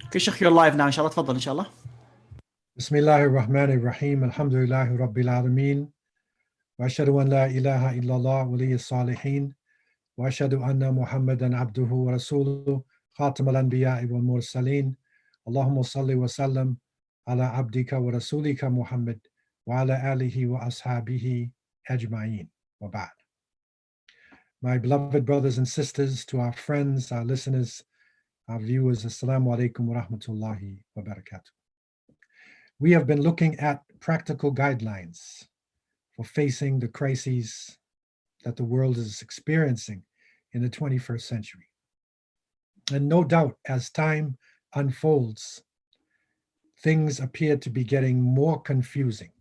Okay, Sheikh, you're live now, inshallah. تفضل, inshallah. Bismillahir Rahmanir Rahim. Alhamdulillahi Rabbil Alameen. Wa ashhadu an la ilaha illallah waliyyus salihin. Wa ashhadu anna Muhammadan abduhu wa rasuluhu khatam al-anbiya'i wal mursaleen. Allahumma salli wa sallam ala abdika wa rasulika Muhammad wa ala alihi wa ashabihi ajma'een. Wa ba'd. My beloved brothers and sisters, to our friends, our listeners, our viewers, assalamu alaikum wa rahmatullahi wa barakatuh. We have been looking at practical guidelines for facing the crises that the world is experiencing in the 21st century. And no doubt, as time unfolds, things appear to be getting more confusing.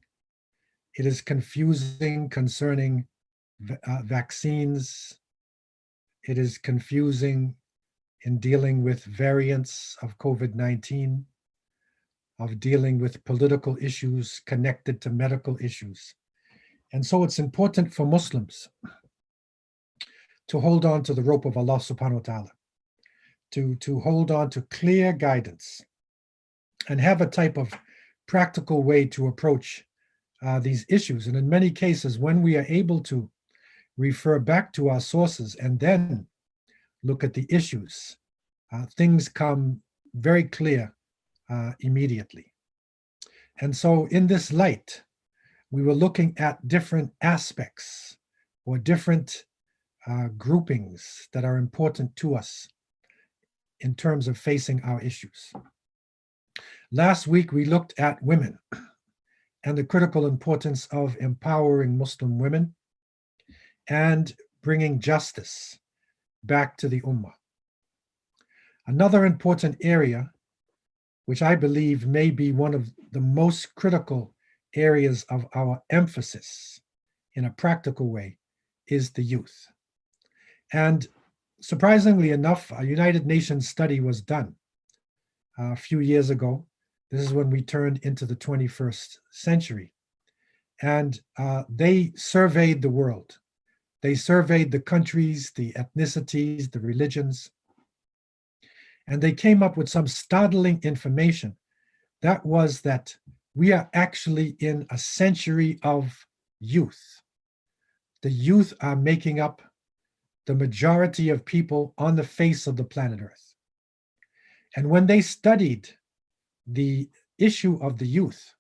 It is confusing concerning vaccines. It is confusing in dealing with variants of COVID-19, of dealing with political issues connected to medical issues. And so it's important for Muslims to hold on to the rope of Allah subhanahu wa ta'ala, to hold on to clear guidance and have a type of practical way to approach these issues. And in many cases, when we are able to refer back to our sources and then look at the issues, things come very clear immediately. And so in this light, we were looking at different aspects or different groupings that are important to us in terms of facing our issues. Last week, we looked at women and the critical importance of empowering Muslim women and bringing justice back to the Ummah. Another important area, which I believe may be one of the most critical areas of our emphasis in a practical way, is the youth. And surprisingly enough, a United Nations study was done a few years ago. This is when we turned into the 21st century. And they surveyed the world. They surveyed the countries, the ethnicities, the religions, and they came up with some startling information. That was that we are actually in a century of youth. The youth are making up the majority of people on the face of the planet Earth. And when they studied the issue of the youth,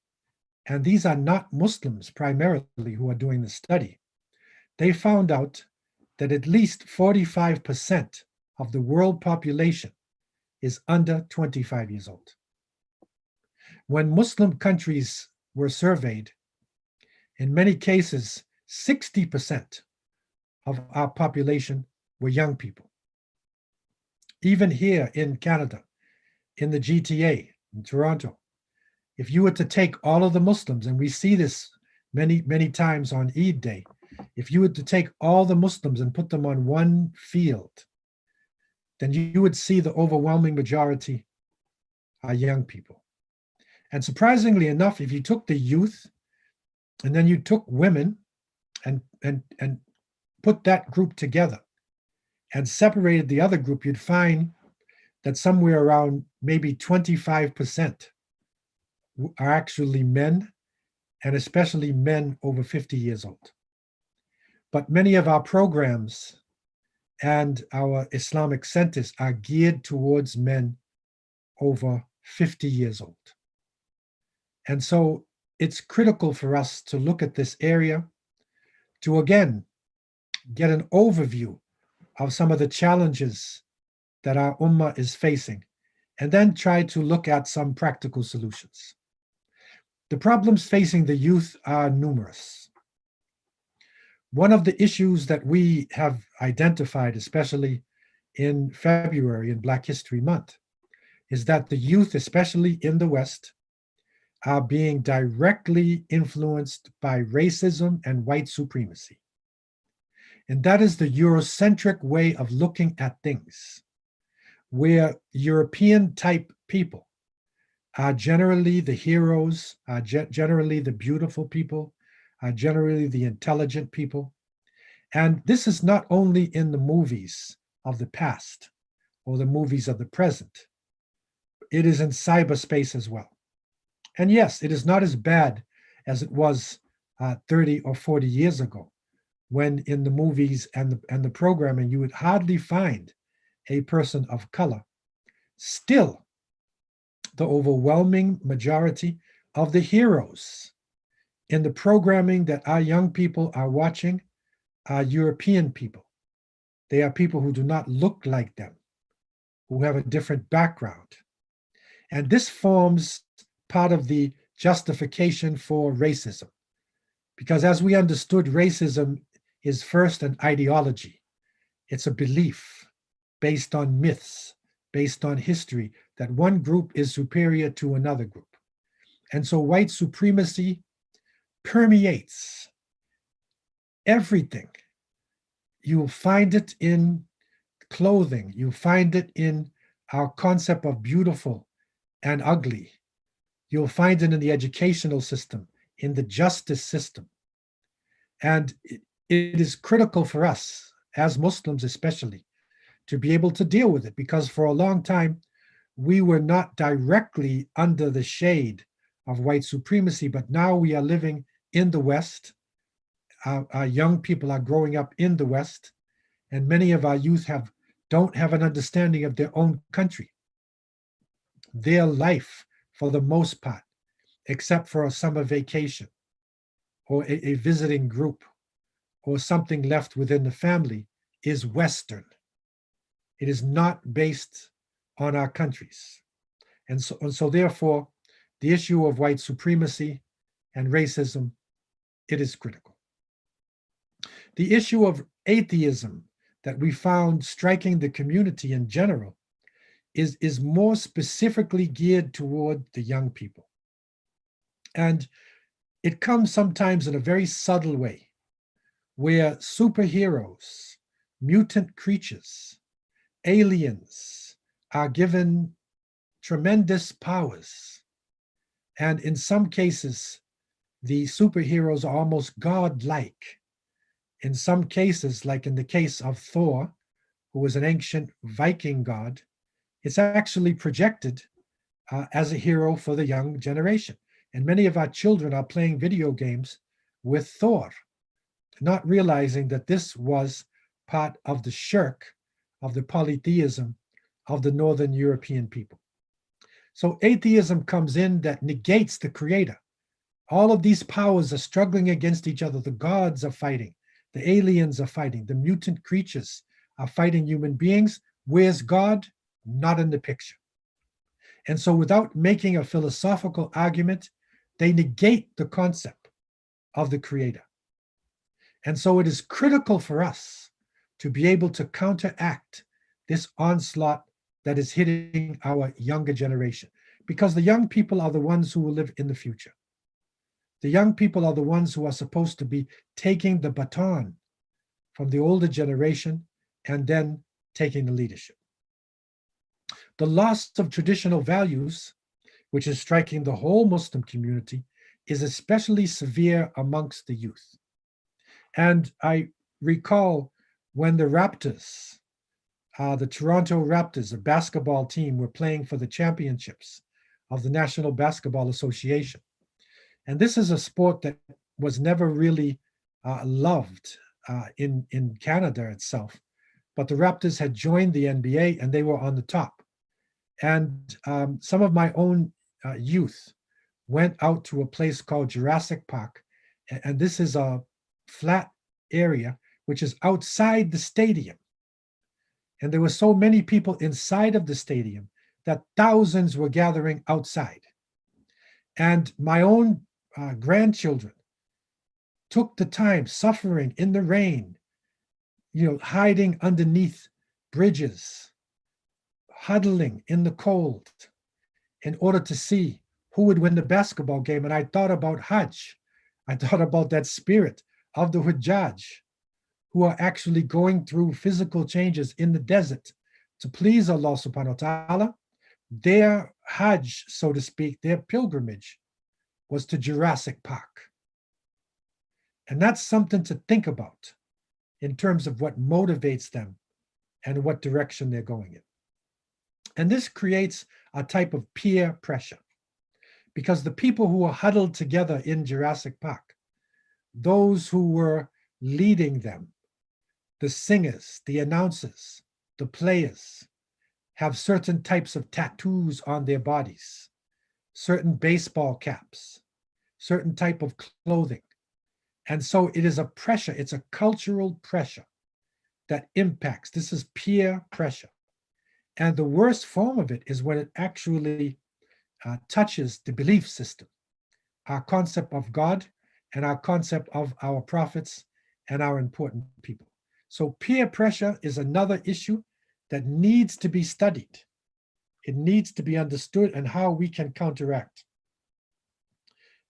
and these are not Muslims primarily who are doing the study, they found out that at least 45% of the world population is under 25 years old. When Muslim countries were surveyed, in many cases, 60% of our population were young people. Even here in Canada, in the GTA, in Toronto, if you were to take all of the Muslims, and we see this many, many times on Eid Day, if you were to take all the Muslims and put them on one field, then you would see the overwhelming majority are young people. And surprisingly enough, if you took the youth and then you took women and put that group together and separated the other group, you'd find that somewhere around maybe 25% are actually men, and especially men over 50 years old. But many of our programs and our Islamic centers are geared towards men over 50 years old. And so it's critical for us to look at this area to, again, get an overview of some of the challenges that our Ummah is facing, and then try to look at some practical solutions. The problems facing the youth are numerous. One of the issues that we have identified, especially in February, in Black History Month, is that the youth, especially in the West, are being directly influenced by racism and white supremacy. And that is the Eurocentric way of looking at things, where European-type people are generally the heroes, are generally the beautiful people, are generally the intelligent people. And this is not only in the movies of the past or the movies of the present. it is in cyberspace as well. And yes, it is not as bad as it was 30 or 40 years ago, when in the movies and the programming, you would hardly find a person of color. Still, the overwhelming majority of the heroes in the programming that our young people are watching are European people. They are people who do not look like them, who have a different background. And this forms part of the justification for racism. Because as we understood, racism is first an ideology. It's a belief based on myths, based on history, that one group is superior to another group. And so white supremacy permeates everything. You'll find it in clothing. You'll find it in our concept of beautiful and ugly. You'll find it in the educational system, in the justice system. And it is critical for us, as Muslims especially, to be able to deal with it, because for a long time, we were not directly under the shade of white supremacy, but now we are living in the West. Our young people are growing up in the West, and many of our youth don't have an understanding of their own country, their life, for the most part, except for a summer vacation or a visiting group or something left within the family, is Western. It is not based on our countries. And so therefore, the issue of white supremacy and racism, it is critical. The issue of atheism that we found striking the community in general is more specifically geared toward the young people. And it comes sometimes in a very subtle way, where superheroes, mutant creatures, aliens are given tremendous powers. And in some cases, the superheroes are almost godlike. In some cases, like in the case of Thor, who was an ancient Viking god, it's actually projected as a hero for the young generation. And many of our children are playing video games with Thor, not realizing that this was part of the shirk of the polytheism of the Northern European people. So atheism comes in that negates the creator. All of these powers are struggling against each other. The gods are fighting. The aliens are fighting. The mutant creatures are fighting human beings. Where's God? Not in the picture. And so without making a philosophical argument, they negate the concept of the creator. And so it is critical for us to be able to counteract this onslaught that is hitting our younger generation, because the young people are the ones who will live in the future. The young people are the ones who are supposed to be taking the baton from the older generation and then taking the leadership. The loss of traditional values, which is striking the whole Muslim community, is especially severe amongst the youth. And I recall when the Raptors, the Toronto Raptors, a basketball team, were playing for the championships of the National Basketball Association. And this is a sport that was never really loved in Canada itself. But the Raptors had joined the NBA and they were on the top. And some of my own youth went out to a place called Jurassic Park. And this is a flat area which is outside the stadium. And there were so many people inside of the stadium that thousands were gathering outside. And my own grandchildren took the time, suffering in the rain, hiding underneath bridges, huddling in the cold in order to see who would win the basketball game. And I thought about Hajj. I thought about that spirit of the Hujjaj, who are actually going through physical changes in the desert to please Allah subhanahu wa ta'ala. Their Hajj, so to speak, their pilgrimage was to Jurassic Park. And that's something to think about in terms of what motivates them and what direction they're going in. And this creates a type of peer pressure, because the people who were huddled together in Jurassic Park, those who were leading them, the singers, the announcers, the players, have certain types of tattoos on their bodies, certain baseball caps, certain type of clothing. And so it is a pressure, it's a cultural pressure that impacts. This is peer pressure. And the worst form of it is when it actually touches the belief system, our concept of God and our concept of our prophets and our important people. So peer pressure is another issue that needs to be studied. It needs to be understood, and how we can counteract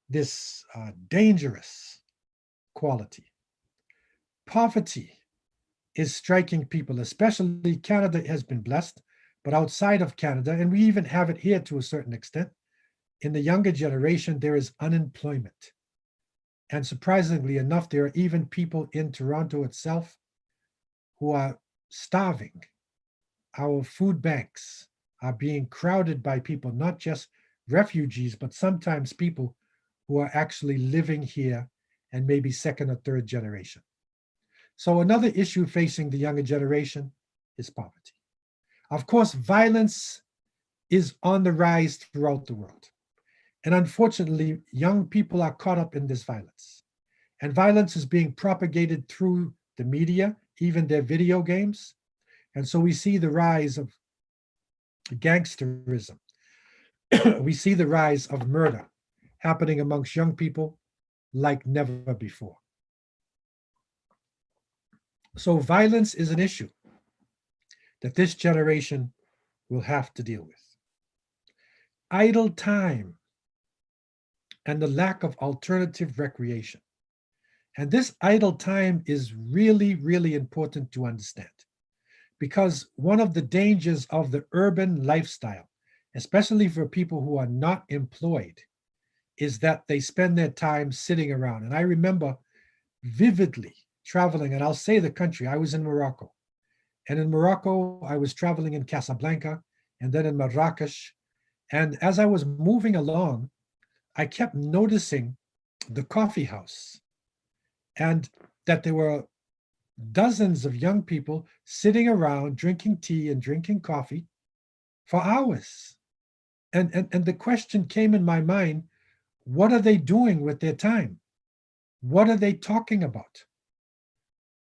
this dangerous quality. Poverty is striking people, especially Canada has been blessed, but outside of Canada, and we even have it here to a certain extent, in the younger generation, there is unemployment. And surprisingly enough, there are even people in Toronto itself who are starving. Our food banks are being crowded by people, not just refugees, but sometimes people who are actually living here and maybe second or third generation. So another issue facing the younger generation is poverty. Of course, violence is on the rise throughout the world. And unfortunately, young people are caught up in this violence. And violence is being propagated through the media, even their video games. And so we see the rise of gangsterism. We see the rise of murder happening amongst young people like never before. So violence is an issue that this generation will have to deal with. Idle time and the lack of alternative recreation. And this idle time is really, really important to understand, because one of the dangers of the urban lifestyle, especially for people who are not employed, is that they spend their time sitting around. And I remember vividly traveling, and I'll say the country, I was in Morocco. And in Morocco, I was traveling in Casablanca and then in Marrakesh. And as I was moving along, I kept noticing the coffee house, and that there were dozens of young people sitting around drinking tea and drinking coffee for hours. And the question came in my mind, what are they doing with their time? What are they talking about?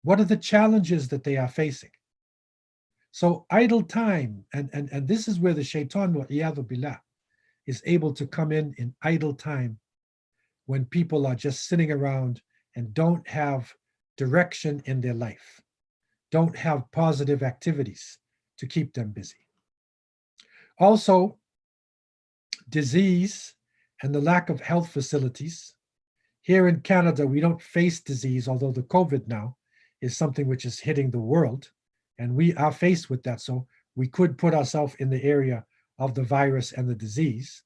What are the challenges that they are facing? So idle time, and this is where the shaitan, wa'iyadhu billah, is able to come in idle time, when people are just sitting around and don't have direction in their life, don't have positive activities to keep them busy. Also, disease and the lack of health facilities. Here in Canada, we don't face disease, although the COVID now is something which is hitting the world, and we are faced with that. So we could put ourselves in the area of the virus and the disease,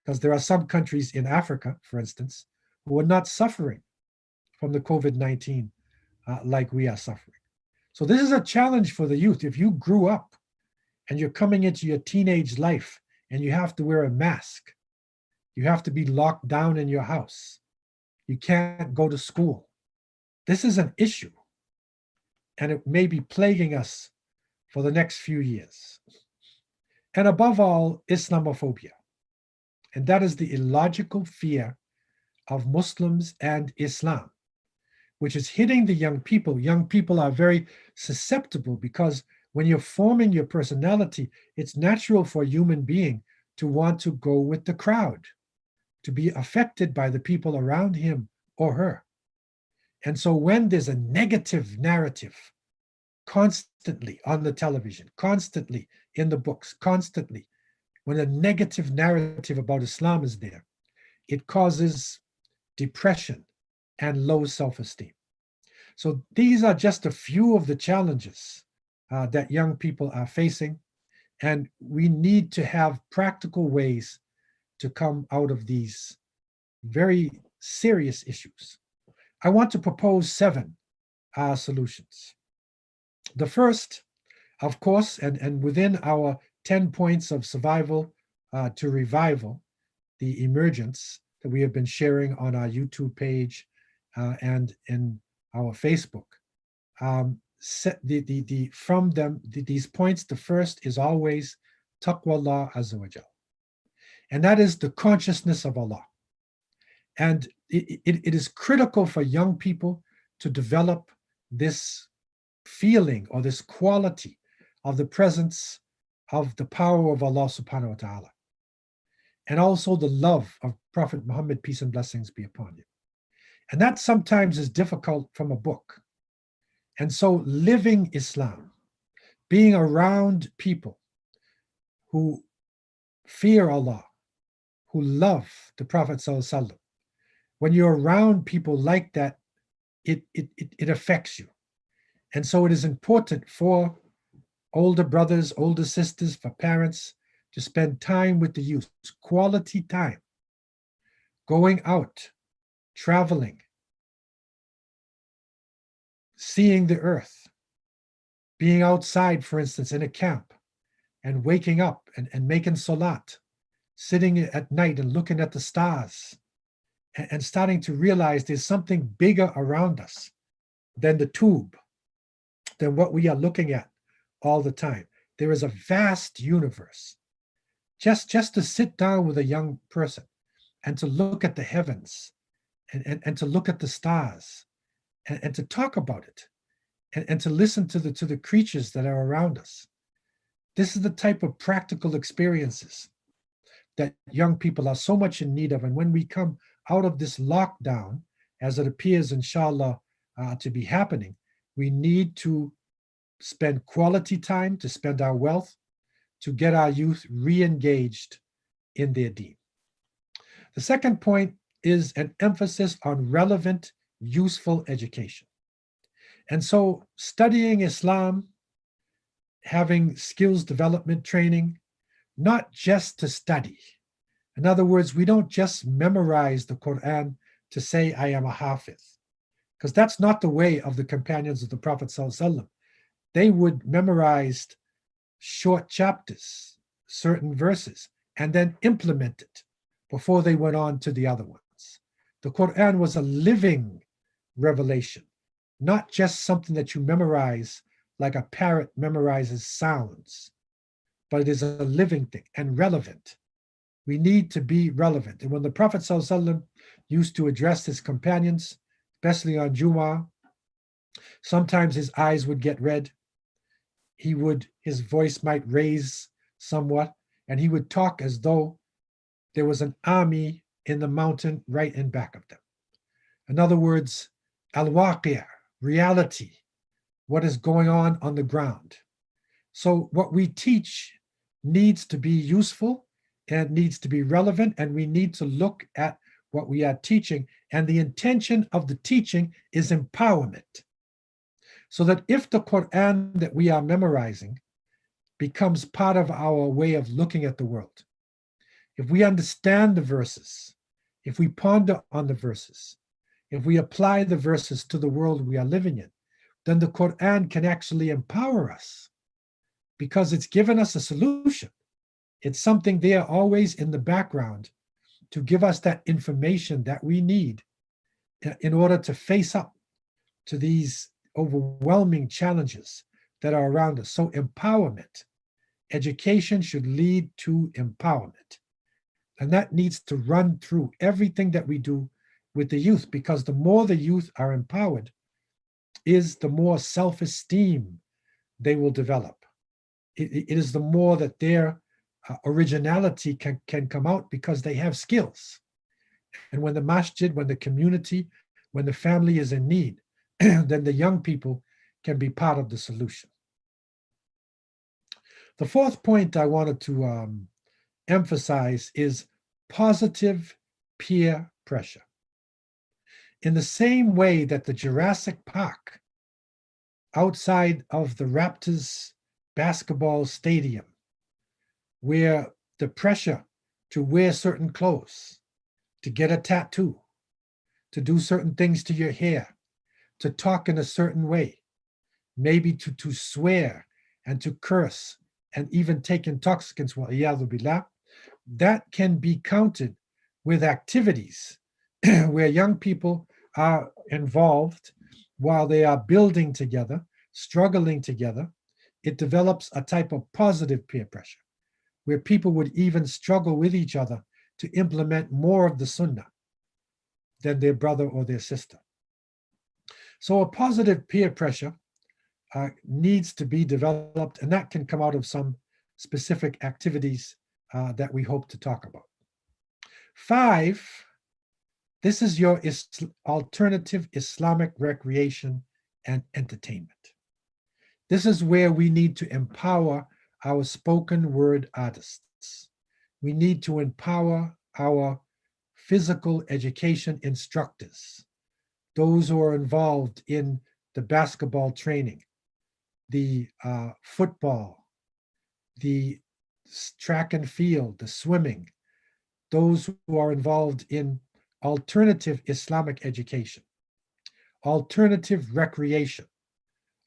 because there are some countries in Africa, for instance, who are not suffering from the COVID-19 like we are suffering. So this is a challenge for the youth. If you grew up and you're coming into your teenage life and you have to wear a mask, you have to be locked down in your house, you can't go to school. This is an issue, and it may be plaguing us for the next few years. And above all, Islamophobia. And that is the illogical fear of Muslims and Islam, which is hitting the young people. Young people are very susceptible, because when you're forming your personality, it's natural for a human being to want to go with the crowd, to be affected by the people around him or her. And so when there's a negative narrative constantly on the television, constantly in the books, constantly, when a negative narrative about Islam is there, it causes depression and low self-esteem. So these are just a few of the challenges that young people are facing, and we need to have practical ways to come out of these very serious issues. I want to propose 7 solutions. The first, of course, and within our 10 points of survival to revival, the emergence that we have been sharing on our YouTube page and in our Facebook. From them, these points, the first is always taqwa Allah Azza wa Jal. And that is the consciousness of Allah. And it is critical for young people to develop this feeling or this quality of the presence of the power of Allah subhanahu wa ta'ala. And also the love of Prophet Muhammad, peace and blessings be upon him. And that sometimes is difficult from a book. And so living Islam, being around people who fear Allah, who love the Prophet sallallahu alaihi wasallam, when you're around people like that, it affects you. And so it is important for older brothers, older sisters, for parents to spend time with the youth, quality time, going out, traveling, seeing the earth, being outside, for instance, in a camp, and waking up and making salat, sitting at night and looking at the stars, and starting to realize there's something bigger around us than the tube, than what we are looking at all the time. There is a vast universe. Just to sit down with a young person and to look at the heavens and to look at the stars and to talk about it and to listen to the creatures that are around us. This is the type of practical experiences that young people are so much in need of. And when we come out of this lockdown, as it appears, inshallah, to be happening, we need to spend quality time, to spend our wealth, to get our youth re-engaged in their deen. The second point is an emphasis on relevant, useful education. And so studying Islam, having skills development training, not just to study. In other words, we don't just memorize the Quran to say, I am a hafiz, because that's not the way of the companions of the Prophet sallallahu alaihi wasallam. They would memorize short chapters, certain verses, and then implement it before they went on to the other ones. The Quran was a living revelation, not just something that you memorize like a parrot memorizes sounds, but it is a living thing and relevant. We need to be relevant. And when the Prophet ﷺ used to address his companions, especially on Jumu'ah, sometimes his eyes would get red. His voice might raise somewhat, and he would talk as though there was an army in the mountain right in back of them. In other words, al-waqi', reality, what is going on the ground. So what we teach needs to be useful and it needs to be relevant, and we need to look at what we are teaching, and the intention of the teaching is empowerment. So that if the Quran that we are memorizing becomes part of our way of looking at the world, if we understand the verses, if we ponder on the verses, if we apply the verses to the world we are living in, then the Quran can actually empower us because it's given us a solution. It's something there always in the background to give us that information that we need in order to face up to these overwhelming challenges that are around us. So empowerment, education should lead to empowerment. And that needs to run through everything that we do with the youth, because the more the youth are empowered, is the more self-esteem they will develop. It is the more that their originality can come out because they have skills. And when the masjid, when the community, when the family is in need, then the young people can be part of the solution. The fourth point I wanted to emphasize is positive peer pressure. In the same way that the Jurassic Park outside of the Raptors basketball stadium, where the pressure to wear certain clothes, to get a tattoo, to do certain things to your hair, to talk in a certain way, maybe to swear and to curse and even take intoxicants, billah, that can be counted with activities where young people are involved while they are building together, struggling together. It develops a type of positive peer pressure where people would even struggle with each other to implement more of the sunnah than their brother or their sister. So a positive peer pressure needs to be developed, and that can come out of some specific activities that we hope to talk about. 5, this is your alternative Islamic recreation and entertainment. This is where we need to empower our spoken word artists. We need to empower our physical education instructors, those who are involved in the basketball training, the football, the track and field, the swimming, those who are involved in alternative Islamic education, alternative recreation,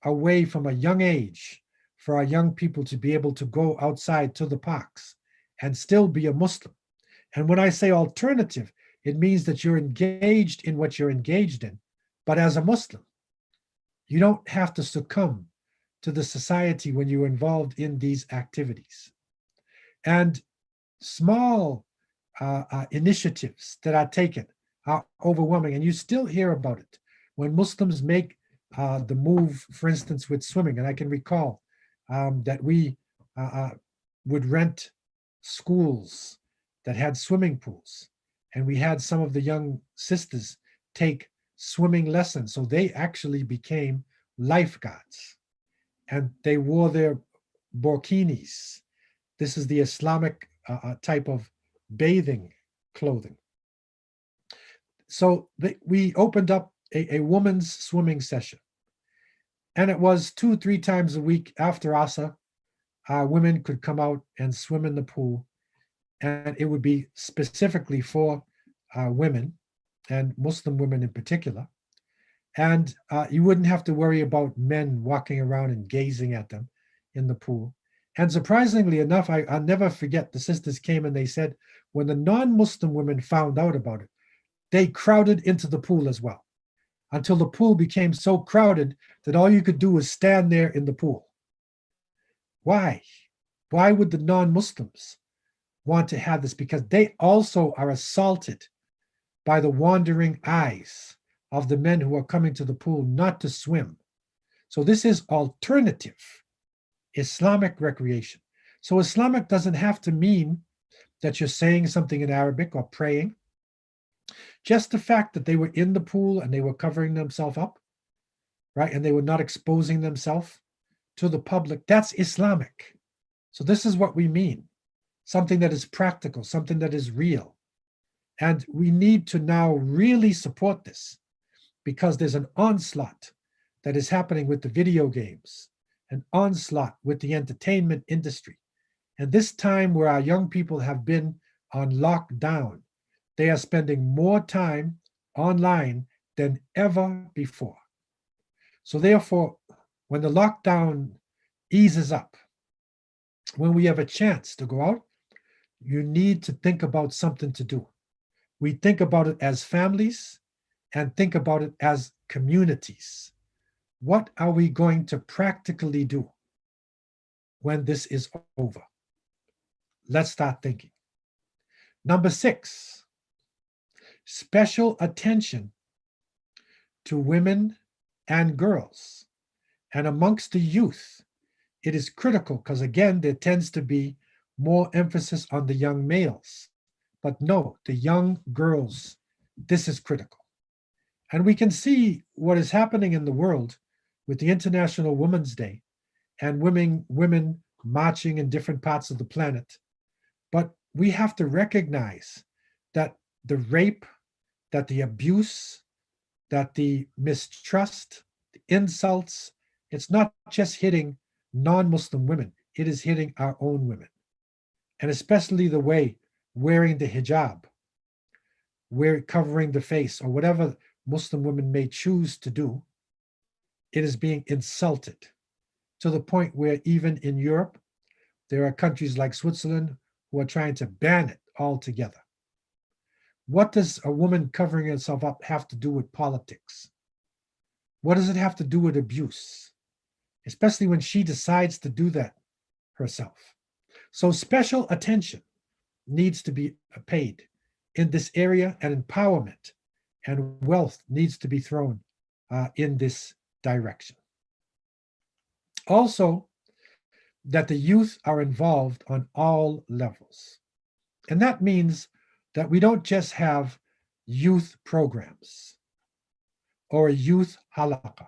away from a young age for our young people to be able to go outside to the parks and still be a Muslim. And when I say alternative, it means that you're engaged in what you're engaged in, but as a Muslim. You don't have to succumb to the society when you're involved in these activities. And small initiatives that are taken are overwhelming, and you still hear about it. When Muslims make the move, for instance, with swimming, and I can recall that we would rent schools that had swimming pools, and we had some of the young sisters take swimming lessons. So they actually became lifeguards, and they wore their burkinis. This is the Islamic type of bathing clothing. So we opened up a woman's swimming session, and it was 2-3 times a week after Asr. Women could come out and swim in the pool, and it would be specifically for women, and Muslim women in particular. And you wouldn't have to worry about men walking around and gazing at them in the pool. And surprisingly enough, I'll never forget, the sisters came and they said, when the non-Muslim women found out about it, they crowded into the pool as well, until the pool became so crowded that all you could do was stand there in the pool. Why? Why would the non-Muslims want to have this? Because they also are assaulted by the wandering eyes of the men who are coming to the pool not to swim. So this is alternative Islamic recreation. So Islamic doesn't have to mean that you're saying something in Arabic or praying. Just the fact that they were in the pool and they were covering themselves up, right? And they were not exposing themselves to the public, that's Islamic. So this is what we mean. Something that is practical, something that is real. And we need to now really support this, because there's an onslaught that is happening with the video games, an onslaught with the entertainment industry. And this time where our young people have been on lockdown, they are spending more time online than ever before. So therefore, when the lockdown eases up, when we have a chance to go out, you need to think about something to do. We think about it as families and think about it as communities. What are we going to practically do when this is over? Let's start thinking. Number 6, special attention to women and girls. And amongst the youth, it is critical because, again, there tends to be more emphasis on the young males. But no, the young girls, this is critical. And we can see what is happening in the world with the International Women's Day and women marching in different parts of the planet. But we have to recognize that the rape, that the abuse, that the mistrust, the insults, it's not just hitting non-Muslim women, it is hitting our own women. And especially the way wearing the hijab, covering the face, or whatever Muslim women may choose to do, it is being insulted to the point where even in Europe, There are countries like Switzerland who are trying to ban it altogether. What does a woman covering herself up have to do with politics? What does it have to do with abuse? Especially when she decides to do that herself. So special attention needs to be paid in this area, and empowerment and wealth needs to be thrown in this direction. Also, that the youth are involved on all levels. And that means that we don't just have youth programs or a youth halaqah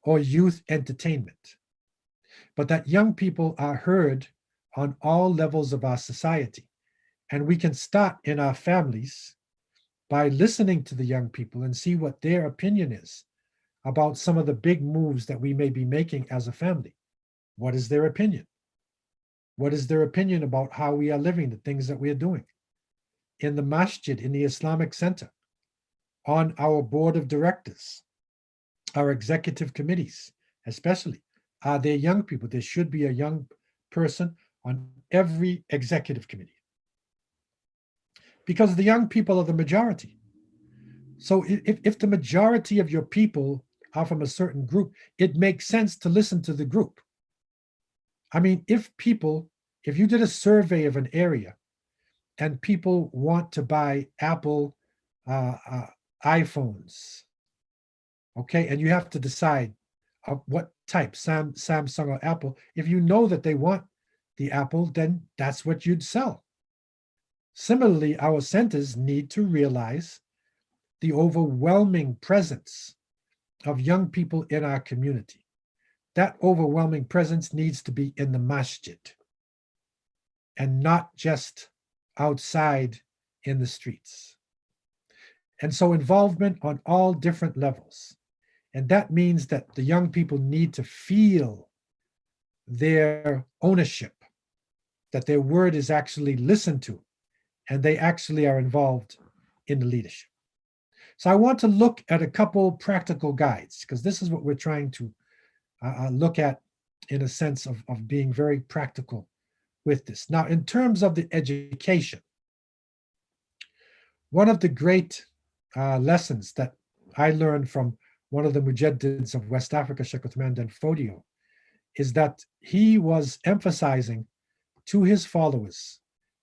or youth entertainment, but that young people are heard on all levels of our society. And we can start in our families by listening to the young people and see what their opinion is about some of the big moves that we may be making as a family. What is their opinion? What is their opinion about how we are living, the things that we are doing? In the masjid, in the Islamic Center, on our board of directors, our executive committees, especially, are there young people? There should be a young person on every executive committee, because the young people are the majority. So if the majority of your people are from a certain group, it makes sense to listen to the group. I mean, if you did a survey of an area and people want to buy Apple iPhones, okay, and you have to decide what type, Samsung or Apple, if you know that they want the Apple, then that's what you'd sell. Similarly, our centers need to realize the overwhelming presence of young people in our community. That overwhelming presence needs to be in the masjid and not just outside in the streets. And so involvement on all different levels. And that means that the young people need to feel their ownership, that their word is actually listened to, and they actually are involved in the leadership. So I want to look at a couple practical guides, because this is what we're trying to look at in a sense of being very practical with this. Now, in terms of the education, one of the great lessons that I learned from one of the mujaddids of West Africa, Sheikh Uthman Dan Fodio, is that he was emphasizing to his followers,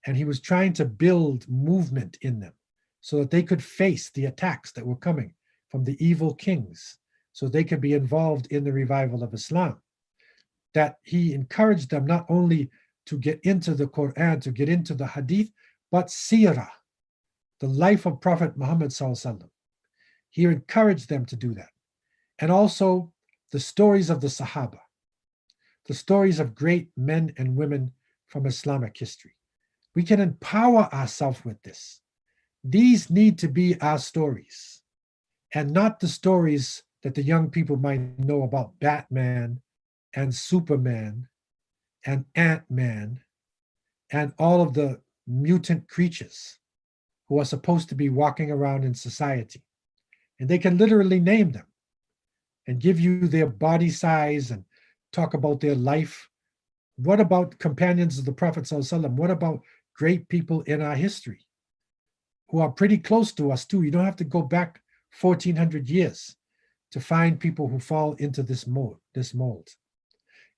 and he was trying to build movement in them so that they could face the attacks that were coming from the evil kings, so they could be involved in the revival of Islam. That he encouraged them not only to get into the Quran, to get into the Hadith, but Sirah, the life of Prophet Muhammad sallallahu alaihi wasallam. He encouraged them to do that. And also the stories of the Sahaba, the stories of great men and women from Islamic history. We can empower ourselves with this. These need to be our stories, and not the stories that the young people might know about Batman and Superman and Ant-Man and all of the mutant creatures who are supposed to be walking around in society. And they can literally name them and give you their body size and talk about their life. What about companions of the Prophet ﷺ? What about great people in our history who are pretty close to us too? You don't have to go back 1400 years to find people who fall into this mold.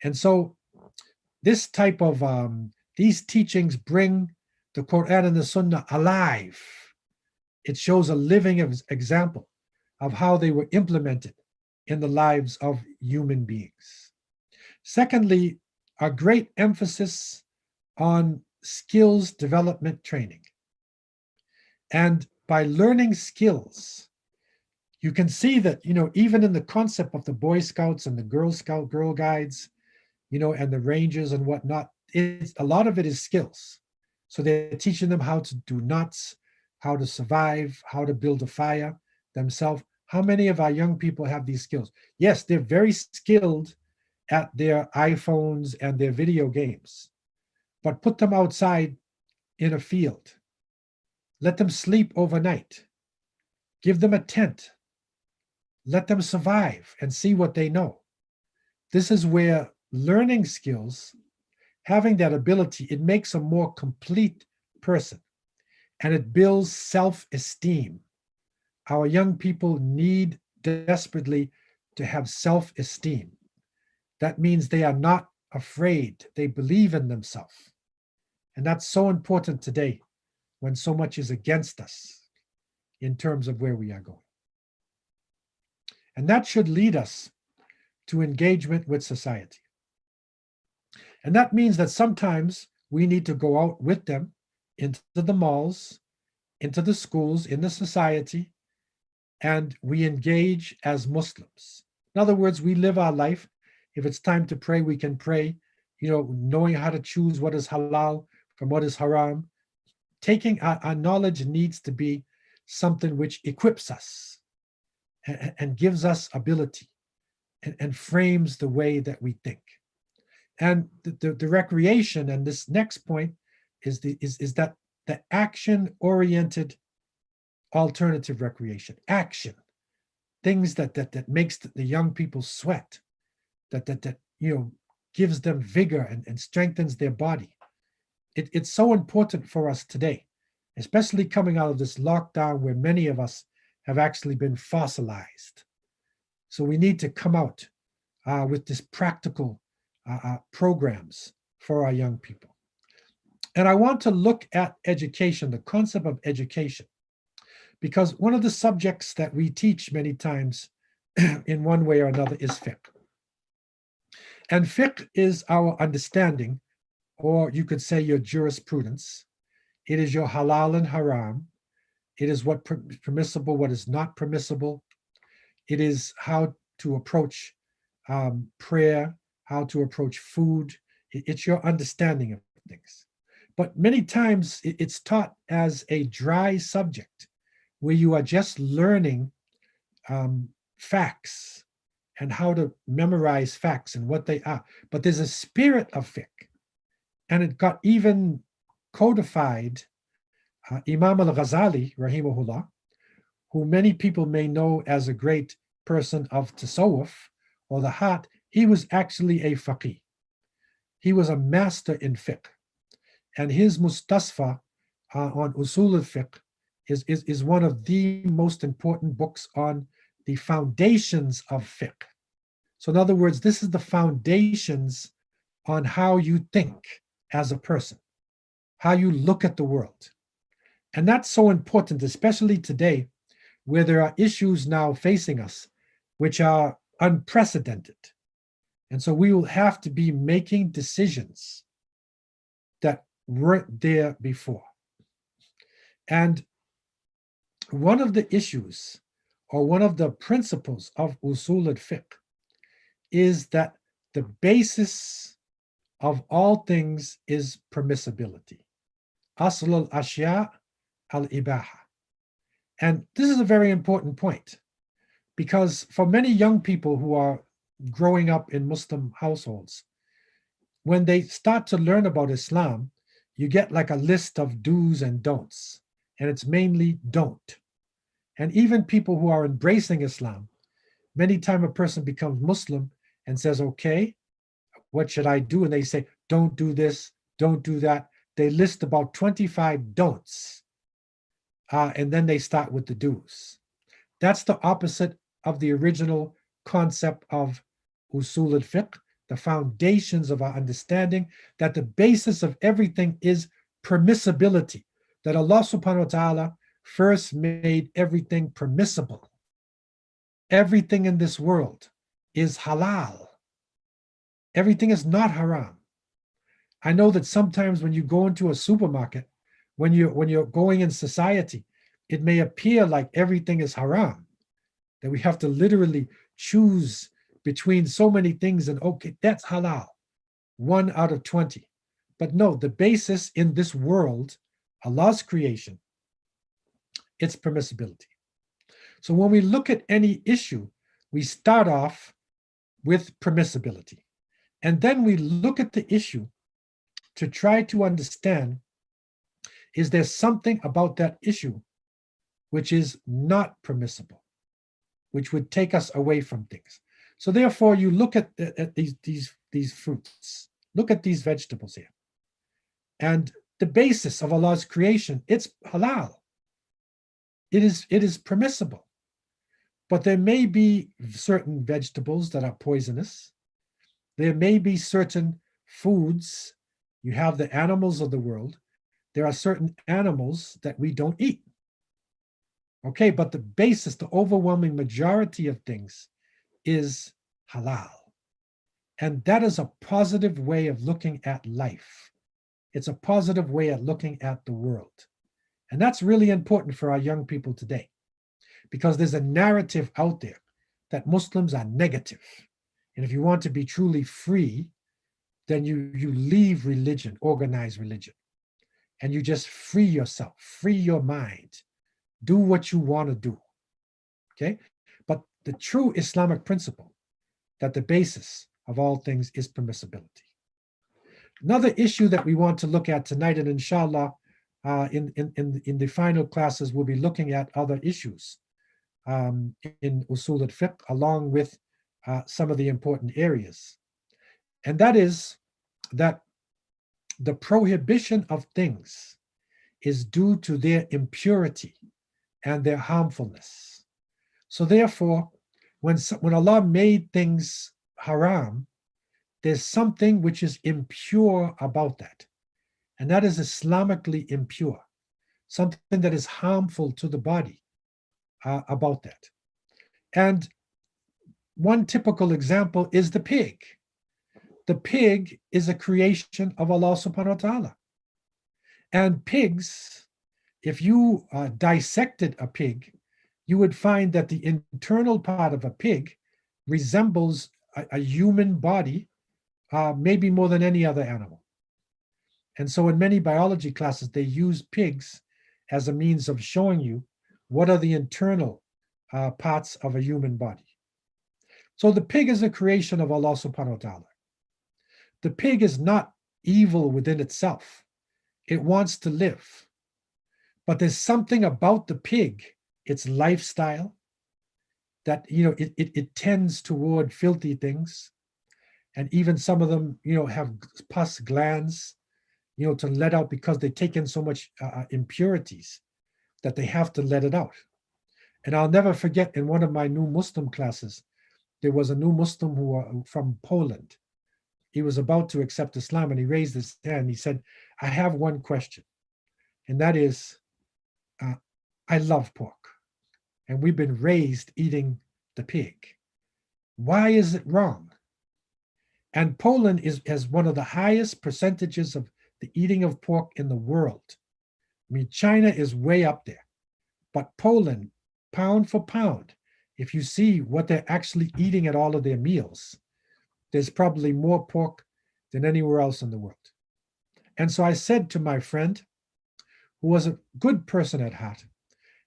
And so this type of, these teachings bring the Quran and the Sunnah alive. It shows a living example of how they were implemented in the lives of human beings. Secondly, a great emphasis on skills development training. And by learning skills, you can see that, even in the concept of the Boy Scouts and the Girl Scout Girl Guides, and the Rangers and whatnot, a lot of it is skills. So they're teaching them how to do nuts, how to survive, how to build a fire themselves. How many of our young people have these skills? Yes, they're very skilled at their iPhones and their video games, but put them outside in a field. Let them sleep overnight. Give them a tent. Let them survive and see what they know. This is where learning skills having that ability, it makes a more complete person, and it builds self-esteem. Our young people need desperately to have self-esteem. That means they are not afraid. They believe in themselves. And that's so important today when so much is against us in terms of where we are going. And that should lead us to engagement with society. And that means that sometimes we need to go out with them into the malls, into the schools, in the society, and we engage as Muslims. In other words, we live our life. If it's time to pray, we can pray, knowing how to choose what is halal from what is haram. Taking our knowledge needs to be something which equips us and gives us ability and frames the way that we think. And the recreation, and this next point is that the action-oriented alternative recreation, action, things that makes the young people sweat, that gives them vigor and strengthens their body. It's so important for us today, especially coming out of this lockdown where many of us have actually been fossilized. So we need to come out with this practical programs for our young people. And I want to look at education, the concept of education, because one of the subjects that we teach many times in one way or another is fiqh. And fiqh is our understanding, or you could say your jurisprudence. It is your halal and haram. It is what is permissible, what is not permissible. It is how to approach prayer, how to approach food. It's your understanding of things. But many times it's taught as a dry subject where you are just learning facts and how to memorize facts and what they are. But there's a spirit of fiqh, and it got even codified. Imam al-Ghazali, rahimahullah, who many people may know as a great person of tasawwuf or the heart, he was actually a faqih. He was a master in fiqh. And his mustasfa on usul al-fiqh is one of the most important books on the foundations of fiqh. So in other words, this is the foundations on how you think as a person, how you look at the world. And that's so important, especially today, where there are issues now facing us, which are unprecedented. And so we will have to be making decisions that weren't there before. And one of the issues, or one of the principles of usul al-fiqh, is that the basis of all things is permissibility. Asl al-ashya al-ibaha. And this is a very important point, because for many young people who are growing up in Muslim households, when they start to learn about Islam, you get like a list of do's and don'ts, and it's mainly don't. And even people who are embracing Islam, many times a person becomes Muslim and says, okay, what should I do? And they say, don't do this, don't do that. They list about 25 don'ts. And then they start with the do's. That's the opposite of the original concept of usul al-fiqh, the foundations of our understanding, that the basis of everything is permissibility, that Allah subhanahu wa ta'ala first made everything permissible. Everything in this world is halal. Everything is not haram. I know that sometimes when you go into a supermarket, when you're going in society, it may appear like everything is haram, that we have to literally choose between so many things and okay, that's halal, 1 out of 20. But no, the basis in this world, Allah's creation, it's permissibility. So when we look at any issue, we start off with permissibility. And then we look at the issue to try to understand, is there something about that issue which is not permissible, which would take us away from things? So therefore, you look at these fruits, Look at these vegetables here. And the basis of Allah's creation, it's halal. It is permissible. But there may be certain vegetables that are poisonous. There may be certain foods. You have the animals of the world. There are certain animals that we don't eat. Okay, but the basis, the overwhelming majority of things is halal. And that is a positive way of looking at life. It's a positive way of looking at the world. And that's really important for our young people today, because there's a narrative out there that Muslims are negative. And if you want to be truly free, then you leave religion, organized religion, and you just free yourself, free your mind, do what you want to do. Okay? But the true Islamic principle that the basis of all things is permissibility. Another issue that we want to look at tonight, and inshallah, in the final classes, we'll be looking at other issues in usul al-fiqh, along with some of the important areas. And that is that the prohibition of things is due to their impurity and their harmfulness. So therefore, when Allah made things haram, there's something which is impure about that. And that is Islamically impure, something that is harmful to the body about that. And one typical example is the pig. The pig is a creation of Allah subhanahu wa ta'ala. And pigs, if you dissected a pig, you would find that the internal part of a pig resembles a human body, maybe more than any other animal. And so in many biology classes, they use pigs as a means of showing you what are the internal parts of a human body. So the pig is a creation of Allah subhanahu wa ta'ala. The pig is not evil within itself. It wants to live. But there's something about the pig, its lifestyle, that it tends toward filthy things. And even some of them have pus glands to let out, because they take in so much impurities that they have to let it out. And I'll never forget, in one of my new Muslim classes, there was a new Muslim who from Poland. He was about to accept Islam, and he raised his hand. He said, I have one question, and that is, I love pork, and we've been raised eating the pig. Why is it wrong? And Poland has one of the highest percentages of the eating of pork in the world. I mean, China is way up there, but Poland, pound for pound, if you see what they're actually eating at all of their meals, there's probably more pork than anywhere else in the world. And so I said to my friend, who was a good person at heart,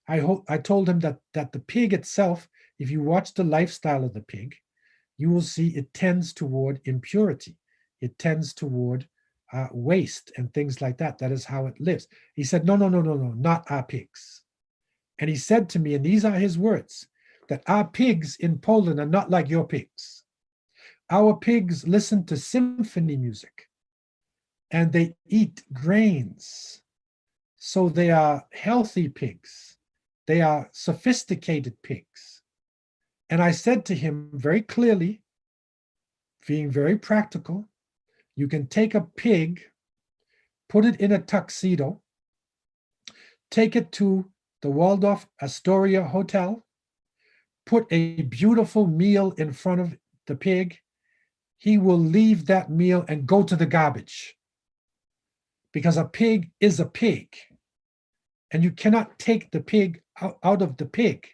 I told him that the pig itself, if you watch the lifestyle of the pig, you will see it tends toward impurity. It tends toward waste and things like that. That is how it lives. He said, no, not our pigs. And he said to me, and these are his words, that our pigs in Poland are not like your pigs. Our pigs listen to symphony music, and they eat grains. So they are healthy pigs. They are sophisticated pigs. And I said to him very clearly, being very practical, you can take a pig, put it in a tuxedo, take it to the Waldorf Astoria Hotel, put a beautiful meal in front of the pig. He will leave that meal and go to the garbage, because a pig is a pig. And you cannot take the pig out of the pig,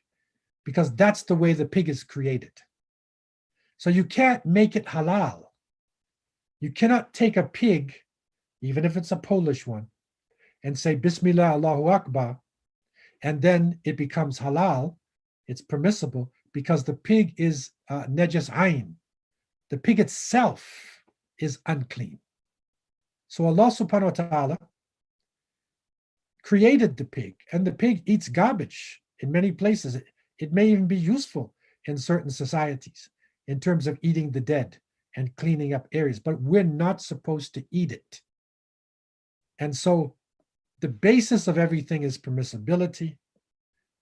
because that's the way the pig is created. So you can't make it halal. You cannot take a pig, even if it's a Polish one, and say, Bismillah, Allahu Akbar, and then it becomes halal. It's permissible, because the pig is nejas ayn. The pig itself is unclean. So Allah subhanahu wa ta'ala created the pig, and the pig eats garbage in many places. It may even be useful in certain societies in terms of eating the dead and cleaning up areas, but we're not supposed to eat it. And so the basis of everything is permissibility,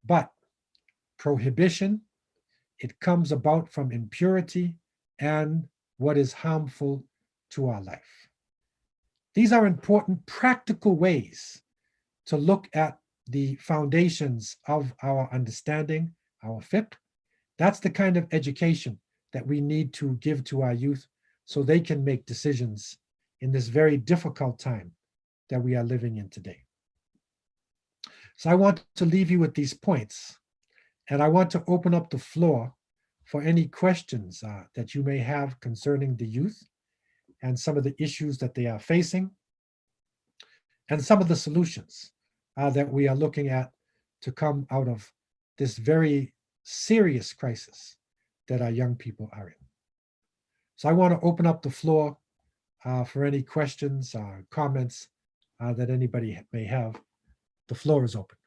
but prohibition, it comes about from impurity and what is harmful to our life. These are important practical ways to look at the foundations of our understanding, our fiqh. That's the kind of education that we need to give to our youth so they can make decisions in this very difficult time that we are living in today. So I want to leave you with these points, and I want to open up the floor for any questions that you may have concerning the youth and some of the issues that they are facing and some of the solutions that we are looking at to come out of this very serious crisis that our young people are in. So I want to open up the floor for any questions or comments that anybody may have. The floor is open.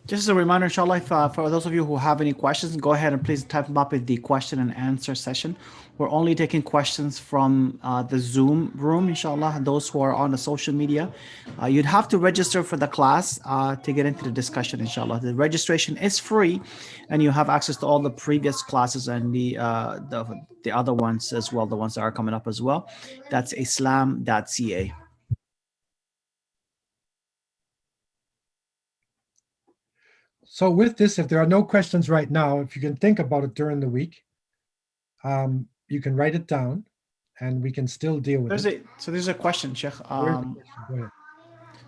Just as a reminder, inshallah, if, for those of you who have any questions, go ahead and please type them up in the question and answer session. We're only taking questions from the Zoom room, inshallah, and those who are on the social media. You'd have to register for the class to get into the discussion, inshallah. The registration is free, and you have access to all the previous classes and the other ones as well, the ones that are coming up as well. That's islam.ca. So with this, if there are no questions right now, if you can think about it during the week, you can write it down and we can still deal with it. So there's a question, Sheikh. Go ahead.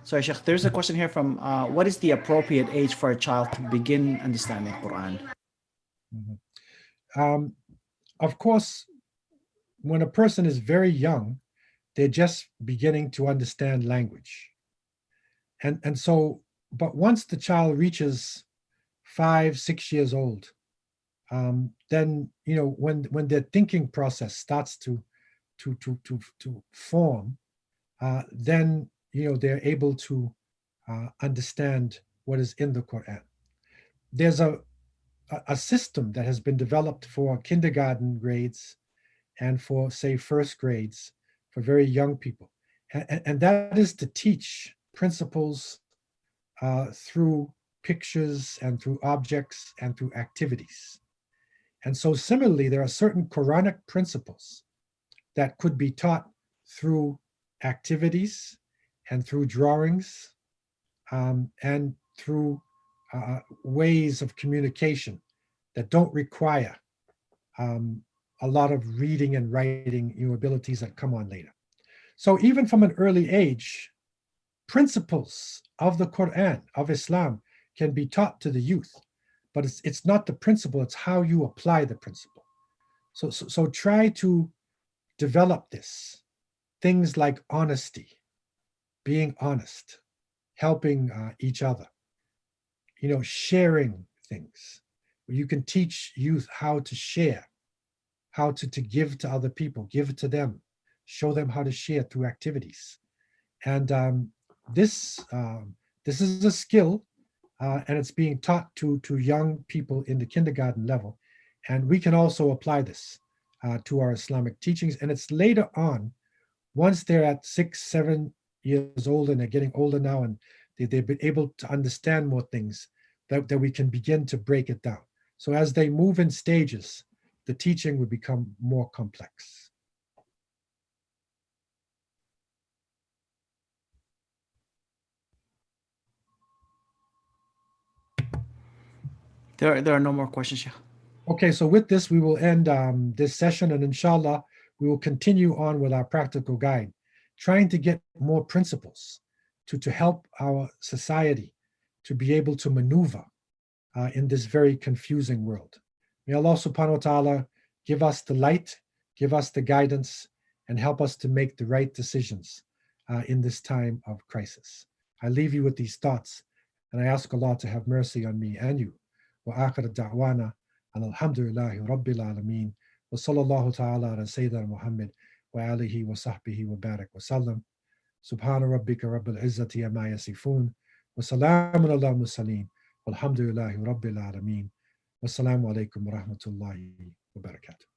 Sorry, Sheikh, there's a question here from, what is the appropriate age for a child to begin understanding Quran? Of course, when a person is very young, they're just beginning to understand language. And so, but once the child reaches 5, 6 years old, then, you know, when their thinking process starts to form, then, you know, they're able to understand what is in the Quran. There's a system that has been developed for kindergarten grades and for, say, first grades for very young people. And that is to teach principles through pictures and through objects and through activities. And so similarly, there are certain Quranic principles that could be taught through activities and through drawings and through ways of communication that don't require a lot of reading and writing, you know, abilities that come on later. So even from an early age, principles of the Quran, of Islam, can be taught to the youth, but it's not the principle, it's how you apply the principle. So try to develop this. Things like honesty, being honest, helping each other, you know, sharing things. You can teach youth how to share, how to give to other people, give it to them, show them how to share through activities. And this is a skill, and it's being taught to young people in the kindergarten level. And we can also apply this to our Islamic teachings. And it's later on, once they're at 6, 7 years old and they're getting older now and they've been able to understand more things, that we can begin to break it down. So as they move in stages, the teaching would become more complex. There are no more questions, Sheikh. Okay, so with this, we will end this session, and inshallah, we will continue on with our practical guide, trying to get more principles to help our society to be able to maneuver in this very confusing world. May Allah subhanahu wa ta'ala give us the light, give us the guidance, and help us to make the right decisions in this time of crisis. I leave you with these thoughts, and I ask Allah to have mercy on me and you. Wa akhir da'wana alhamdulillahi rabbil alameen. Wa sallallahu ta'ala ala Sayyidina Muhammad وآله وصحبه وبارك وسلم. سبحان ربك رب العزة عما يصفون وسلام على المرسلين والحمد لله رب العالمين. والسلام عليكم ورحمة الله وبركاته.